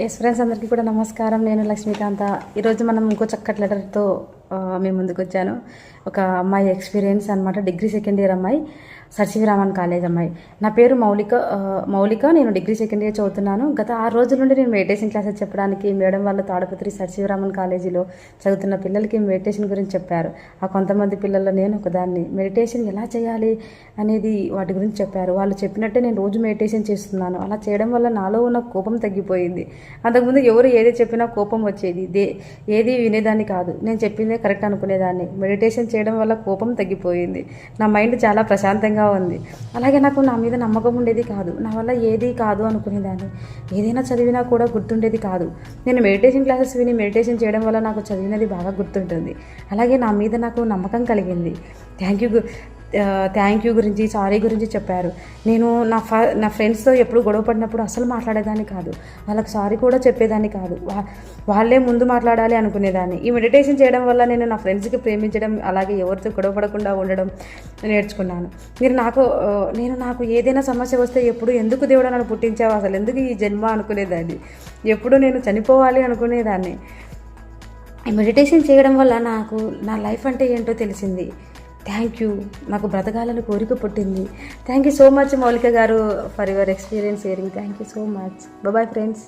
Yes friends, అందరికీ కూడా నమస్కారం. నేను లక్ష్మీకాంత. ఈరోజు మనం ఇంకో చక్కటి లెటర్తో మేము ముందుకు వచ్చాను. ఒక అమ్మాయి ఎక్స్పీరియన్స్ అనమాట. డిగ్రీ సెకండ్ ఇయర్ అమ్మాయి, సర్ సివి రామన్ కాలేజ్ అమ్మాయి. నా పేరు మౌలిక. నేను డిగ్రీ సెకండ్ ఇయర్ చదువుతున్నాను. గత 6 రోజుల నుండి నేను మెడిటేషన్ క్లాసెస్ చెప్పడానికి మేడం వాళ్ళు తాడపత్రి సర్ సివి రామన్ కాలేజీలో చదువుతున్న పిల్లలకి మెడిటేషన్ గురించి చెప్పారు. ఆ కొంతమంది పిల్లల్లో నేను ఒకదాన్ని. మెడిటేషన్ ఎలా చేయాలి అనేది వాటి గురించి చెప్పారు. వాళ్ళు చెప్పినట్టే నేను రోజు మెడిటేషన్ చేస్తున్నాను. అలా చేయడం వల్ల నాలో ఉన్న కోపం తగ్గిపోయింది. అంతకుముందు ఎవరు ఏది చెప్పినా కోపం వచ్చేది, ఏది వినేదాన్ని కాదు. నేను చెప్పిందే కరెక్ట్ అనుకునేదాన్ని. మెడిటేషన్ చేయడం వల్ల కోపం తగ్గిపోయింది. నా మైండ్ చాలా ప్రశాంతంగా ఉంది. అలాగే నాకు నా మీద నమ్మకం ఉండేది కాదు. నా వల్ల ఏది కాదు అనుకునేదాన్ని. ఏదైనా చదివినా కూడా గుర్తుండేది కాదు. నేను మెడిటేషన్ క్లాసెస్ విని మెడిటేషన్ చేయడం వల్ల నాకు చదివినది బాగా గుర్తుంటుంది. అలాగే నా మీద నాకు నమ్మకం కలిగింది. థ్యాంక్ యూ గురించి, సారీ గురించి చెప్పారు. నేను నా ఫ్రెండ్స్తో ఎప్పుడు గొడవ పడినప్పుడు అసలు మాట్లాడేదాన్ని కాదు. వాళ్ళకి సారీ కూడా చెప్పేదాన్ని కాదు. వాళ్ళే ముందు మాట్లాడాలి అనుకునేదాన్ని. ఈ మెడిటేషన్ చేయడం వల్ల నేను నా ఫ్రెండ్స్కి ప్రేమించడం, అలాగే ఎవరితో గొడవ పడకుండా ఉండడం నేర్చుకున్నాను. నాకు ఏదైనా సమస్య వస్తే ఎప్పుడు ఎందుకు దేవుడు నన్ను పుట్టించావు, అసలు ఎందుకు ఈ జన్మ అనుకునేదాన్ని. ఎప్పుడు నేను చనిపోవాలి అనుకునేదాన్ని. ఈ మెడిటేషన్ చేయడం వల్ల నాకు నా లైఫ్ అంటే ఏంటో తెలిసింది. Thank you. నాకు బ్రతకాలని కోరిక పుట్టింది. Thank you so much Moulika garu for your experience sharing. Thank you so much. Bye friends.